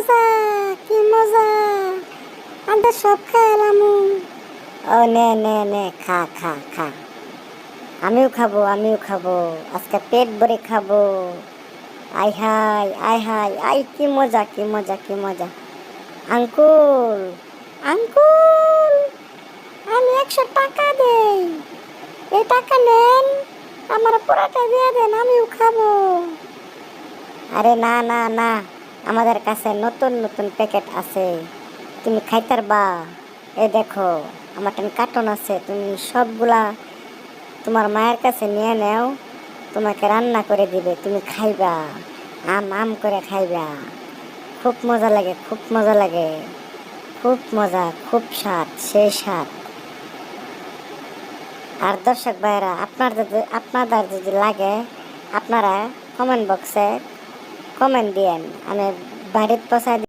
মজা, কি মজা। আমরা সব খাইলামু। ও নে নে নে, খা খা খা। আমিও খাবো, আমিও খাবো। আজকে পেট ভরে খাবো। আই হাই, আই হাই, আই কি মজা, কি মজা, কি মজা। আঙ্কুল, আঙ্কুল, আমি 100 টাকা দেই। এই টাকা নেন, আমার পুরাটা দিয়ে দেন, আমিও খাবো। আরে না না না, আমাদের কাছে নতুন নতুন প্যাকেট আছে, তুমি খাইতারবা। এই দেখো, আমার একটা কার্টন আছে, তুমি সবগুলা তোমার মায়ের কাছে নিয়ে নাও, তোমাকে রান্না করে দিবে, তুমি খাইবা, আম আম করে খাইবা। খুব মজা লাগে, খুব মজা লাগে, খুব মজা, খুব স্বাদ, সেই স্বাদ। আর দর্শক ভাইরা, আপনাদের যদি লাগে, আপনারা কমেন্ট বক্সে কমেন্ট দিয়েন, আমি বাড়িতে পৌঁছায়